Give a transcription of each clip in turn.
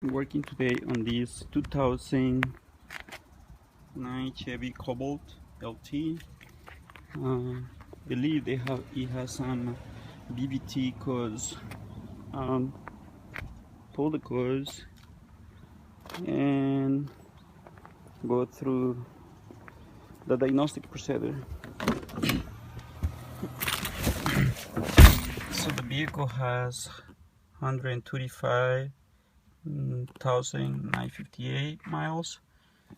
Working today on this 2009 Chevy Cobalt LT. Believe it has some BBT codes. Pull the codes and go through the diagnostic procedure. So the vehicle has 125,958 miles.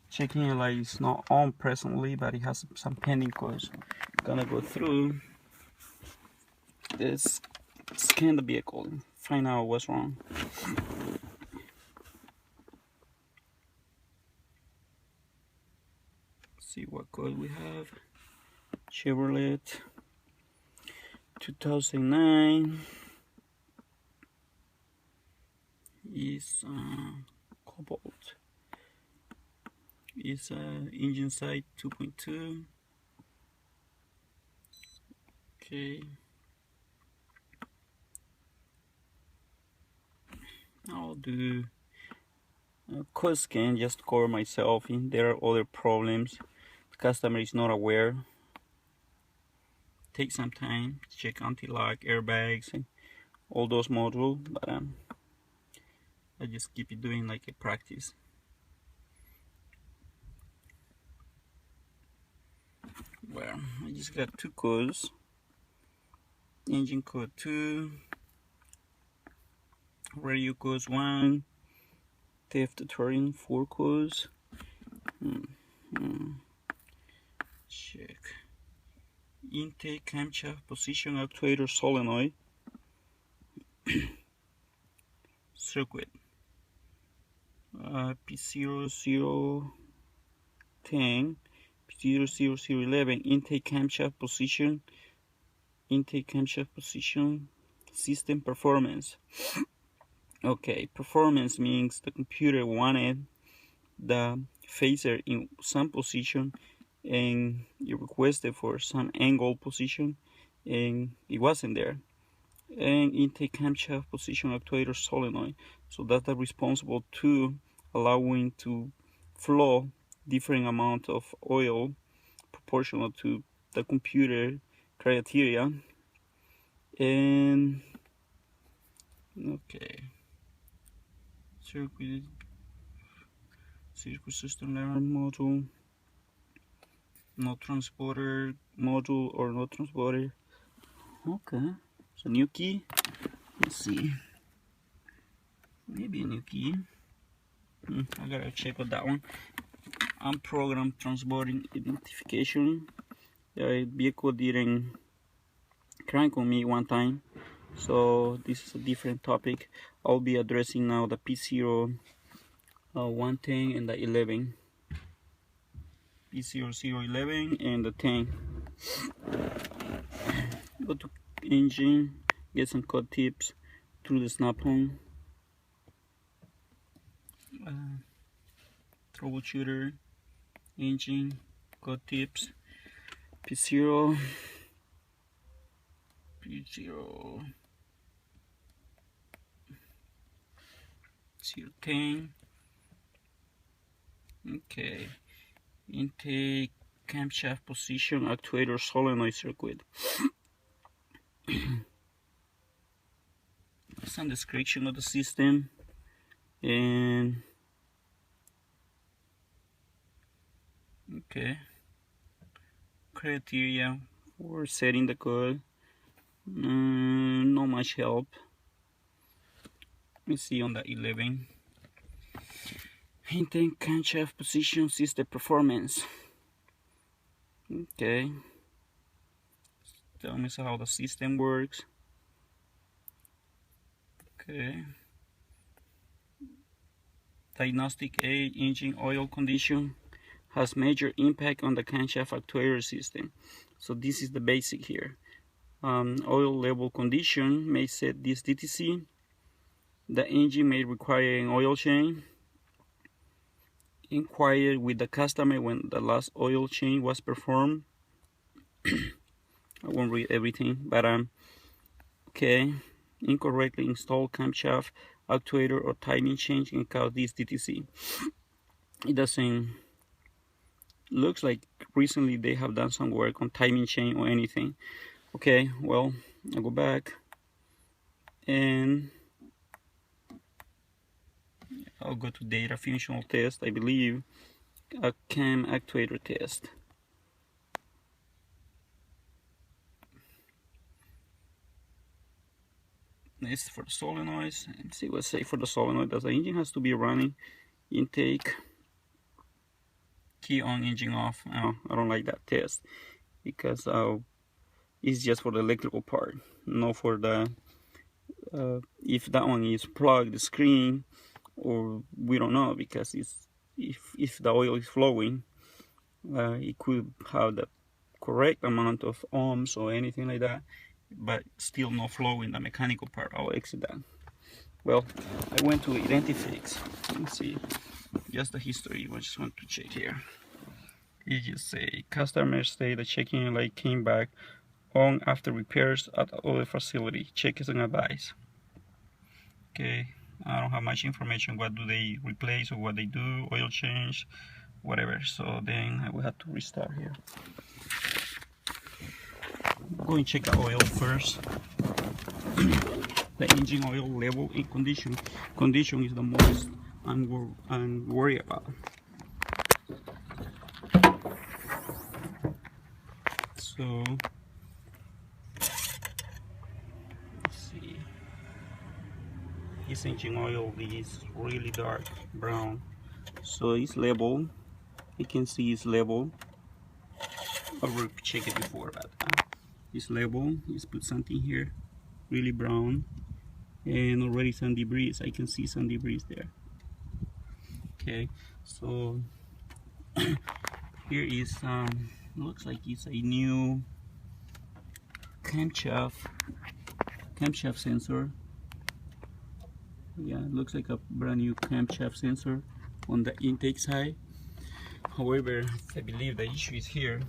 Checking it like it's not on presently, but it has some pending codes. Gonna go through this, scan the vehicle, find out what's wrong. See what code we have. Chevrolet 2009 is cobalt. Is engine side 2.2. Okay. I'll do a code scan just to cover myself in. There are other problems the customer is not aware. Take some time to check anti-lock, airbags, and all those modules, but I just keep it doing like a practice. Well, I just got two codes. Engine code 2, radio codes 1, theft deterrent 4 codes. Check. Intake camshaft position actuator solenoid. Circuit. P0010, P0011, intake camshaft position, system performance. Okay, performance means the computer wanted the phaser in some position and you requested for some angle position and it wasn't there. And intake camshaft position actuator solenoid, so that's responsible to allowing to flow different amount of oil proportional to the computer criteria. And okay, circuit system level module, no transporter module or no transporter. Okay, so new key. Let's see, maybe a new key. I gotta check with that one. Unprogrammed transporting identification. The vehicle didn't crank on me one time, so this is a different topic. I'll be addressing now the P0010 and the 11. P0011 and the 10. Go to engine, get some code tips through the snap-on. Troubleshooter, engine, code tips, P00, P0010. Okay, intake camshaft position actuator solenoid circuit. Some description of the system and okay, criteria for setting the code. Not much help. Let me see on the 11. Intake camshaft position system performance. Okay, tell me how the system works. Okay, diagnostic age, engine oil condition has major impact on the camshaft actuator system. So this is the basic here. Oil level condition may set this DTC. The engine may require an oil change. Inquire with the customer when the last oil change was performed. I won't read everything, but okay. Incorrectly installed camshaft actuator or timing change can cause this DTC. It doesn't looks like recently they have done some work on timing chain or anything. Okay, well, I'll go back and I'll go to data functional test, I believe, a cam actuator test. This for the solenoids. Let's see what say for the solenoid. That the engine has to be running. Intake, key on, engine off. Oh, I don't like that test because it's just for the electrical part, not for the if that one is plugged, the screen, or we don't know, because it's if the oil is flowing, it could have the correct amount of ohms or anything like that, but still no flow in the mechanical part. I'll exit that. Well, I went to identifix. Let's see, just the history. I just want to check here. It just say customers say the checking light came back on after repairs at the other facility. Check is an advice. Okay, I don't have much information. What do they replace or what they do, oil change, whatever. So then I will have to restart here. Go and check the oil first. The engine oil level in condition. Condition is the most I'm worried about. So let's see. This engine oil is really dark brown, so it's level. You can see it's level. I will check it before, but it's level. Let's put something here, really brown, and already some debris. I can see some debris there. Okay, so here is looks like it's a new camshaft sensor. Yeah, it looks like a brand new camshaft sensor on the intake side. However, I believe the issue is here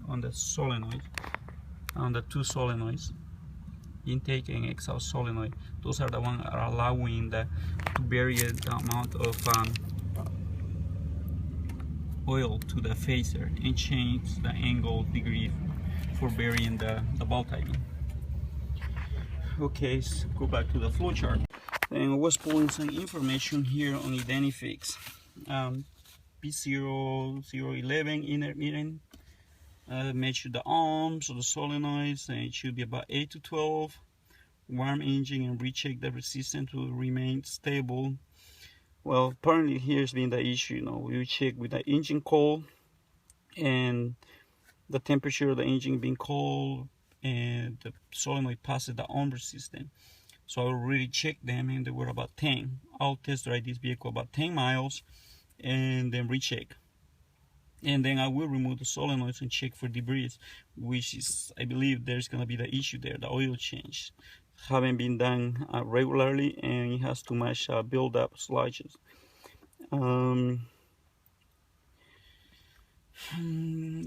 on the solenoid, on the two solenoids, intake and exhaust solenoid. Those are the ones that are allowing to vary the amount of oil to the phaser and change the angle degree for varying the ball timing. Okay, so go back to the flow chart. And I was pulling some information here on identifix. P0011 intermittent. Measure the ohms of the solenoids, and it should be about 8 to 12. Warm engine and recheck the resistance to remain stable. Well, apparently here's been the issue. We check with the engine cold and the temperature of the engine being cold, and the solenoid passes the ohm resistance. So I already checked them, and they were about 10. I'll test drive this vehicle about 10 miles and then recheck. And then I will remove the solenoids and check for debris, which is, I believe, there's gonna be the issue there. The oil change haven't been done regularly, and it has too much build-up sludges.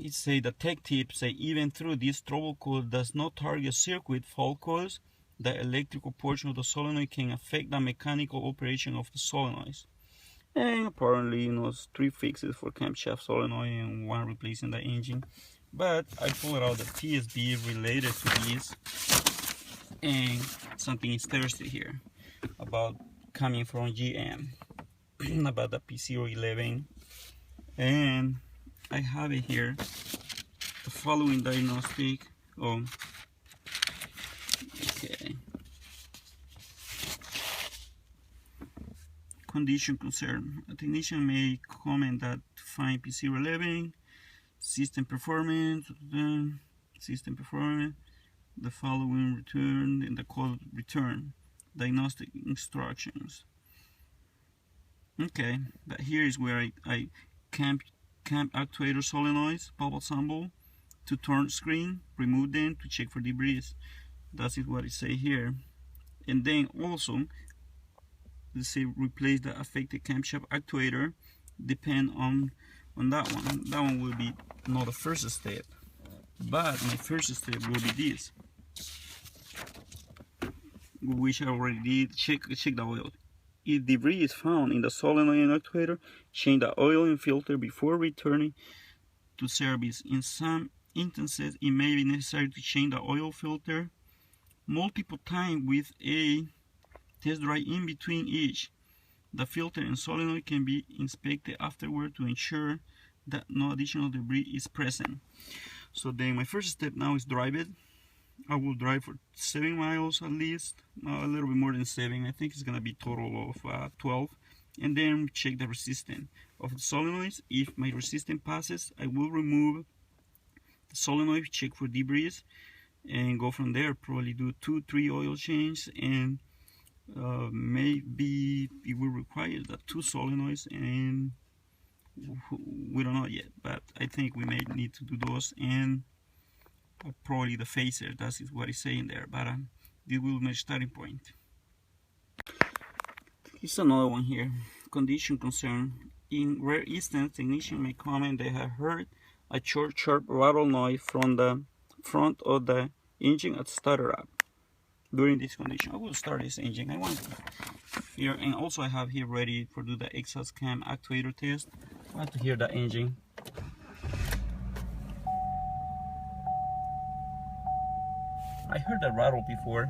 It say the tech tips say even through this trouble code does not target circuit fault codes, the electrical portion of the solenoid can affect the mechanical operation of the solenoids. And apparently, it's 3 fixes for camshaft solenoid and 1 replacing the engine. But I pulled out the TSB related to this, and something is thirsty here about coming from GM about the P0011, and I have it here. The following diagnostic. Okay. Condition concern. A technician may comment that to find P0011 system performance, the following return and the code return diagnostic instructions. Okay, but here is where I camp actuator solenoids, bubble sample, to turn screen, remove them to check for debris. That is what it say here. And then also, let's say replace the affected camshaft actuator. Depend on that one. That one will be not the first step, but my first step will be this, which I already did. Check the oil. If debris is found in the solenoid and actuator, change the oil and filter before returning to service. In some instances, it may be necessary to change the oil filter multiple times with a test drive in between each. The filter and solenoid can be inspected afterward to ensure that no additional debris is present. So then my first step now is drive it. I will drive for 7 miles at least, a little bit more than 7. I think it's gonna be total of 12. And then check the resistance of the solenoids. If my resistance passes, I will remove the solenoid, check for debris, and go from there. Probably do 2-3 oil changes, and maybe it will require the 2 solenoids, and we don't know yet, but I think we may need to do those, and probably the phaser. That is what it's saying there, but this will be my starting point. Here's another one here. Condition concern. In rare instances, technician may comment they have heard a short, sharp rattle noise from the front of the engine at startup. During this condition, I will start this engine. I want here, and also I have here ready for do the exhaust cam actuator test. I want to hear the engine. I heard that rattle before.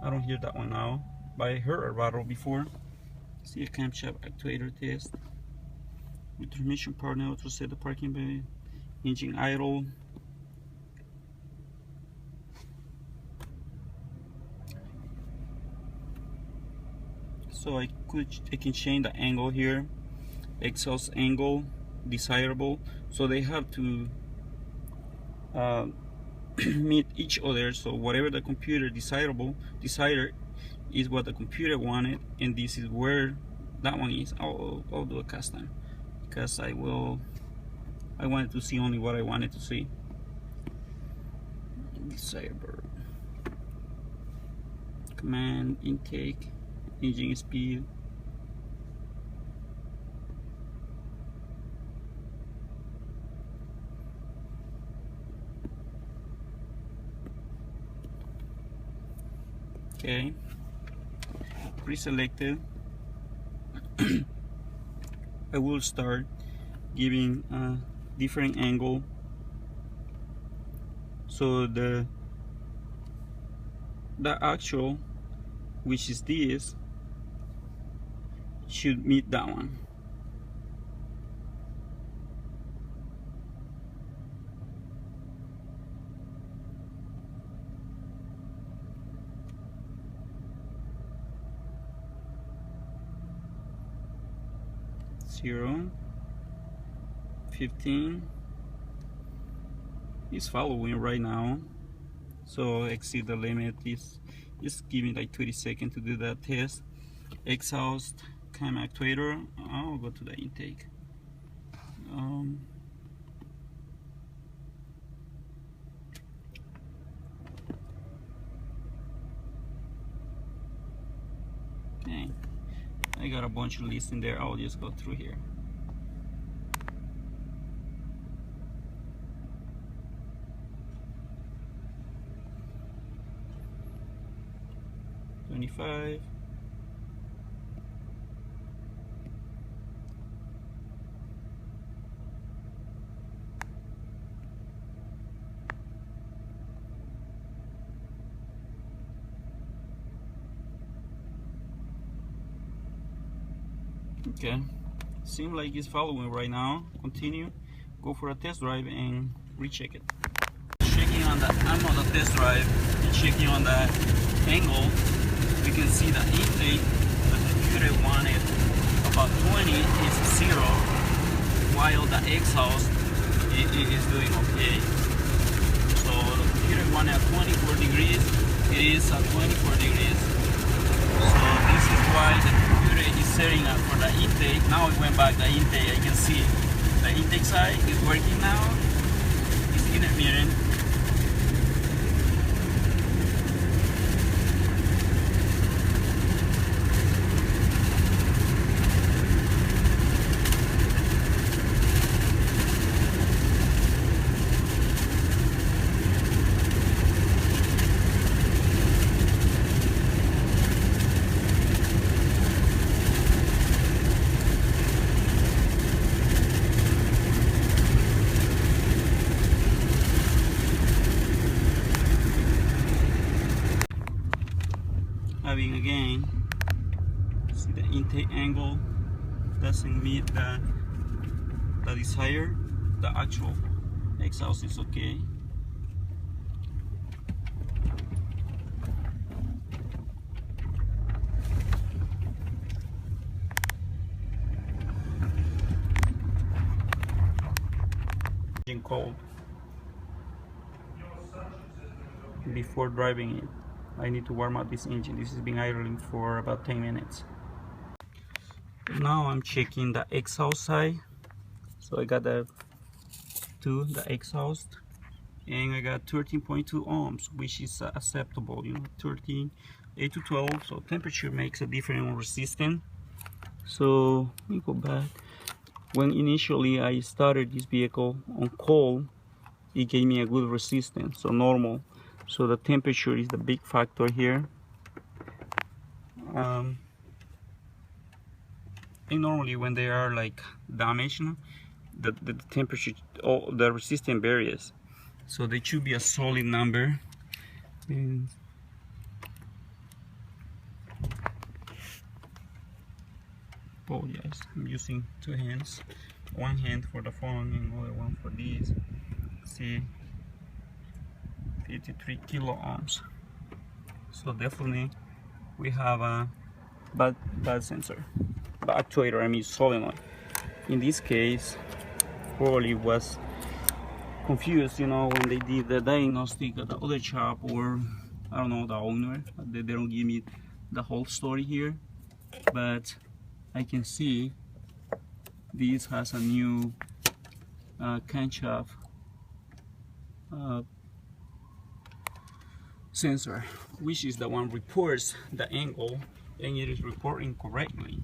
I don't hear that one now, but I heard a rattle before. See a camshaft actuator test. With transmission power neutral, set the parking bay, engine idle. So I can change the angle here, exhaust angle, desirable. So they have to meet each other. So whatever the computer desired is what the computer wanted, and this is where that one is. I'll do a custom because I wanted to see only what I wanted to see. Desirable command intake. Engine speed. Okay. Pre-selected. I will start giving a different angle. So the actual, which is this, should meet that one. Zero, 15 is following right now, so exceed the limit. Is just giving like 30 seconds to do that test. Exhaust cam actuator. I'll go to the intake. Okay, I got a bunch of lists in there. I'll just go through here. $25. Okay, seems like it's following right now. Continue, go for a test drive and recheck it. Checking on the arm of the test drive and checking on the angle, we can see the intake. The computer wanted about 20 is 0, while the exhaust is doing okay. So the computer wanted at 24 degrees, it is at 24 degrees. So this is why the computer is setting up for the intake. Now it went back the intake. I can see the intake side is working now. It's intermittent. intake angle doesn't meet the desired, the actual exhaust is okay. Engine cold. Before driving it, I need to warm up this engine. This has been idling for about 10 minutes. Now I'm checking the exhaust side. So I got the exhaust, and I got 13.2 ohms, which is acceptable, you know, 13, 8 to 12. So temperature makes a difference on resistance. So let me go back. When initially I started this vehicle on cold, it gave me a good resistance, so normal. So the temperature is the big factor here. And normally when they are like damaged, the temperature, the resistance varies. So they should be a solid number. And apologize, I'm using two hands. One hand for the phone and another one for these. See, 53 kilo ohms. So definitely we have a bad sensor, the actuator, I mean solenoid. In this case, probably was confused, you know, when they did the diagnostic at the other shop, or I don't know, the owner. They don't give me the whole story here, but I can see this has a new camshaft sensor, which is the one reports the angle, and it is reporting correctly.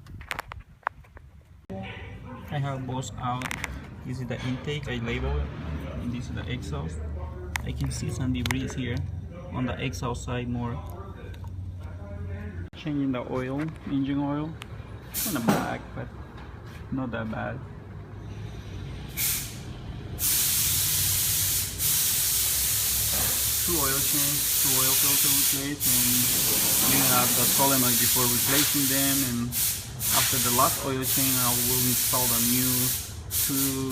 I have both out. This is the intake, I label it, and this is the exhaust. I can see some debris here on the exhaust side more. Changing the oil, engine oil, on the back, but not that bad. Two oil change, two oil filter replaced, and you have the solenoid before replacing them. And after the last oil change, I will install the new two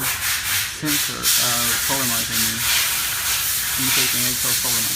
sensor solenoid, I mean, intake and exhaust solenoid.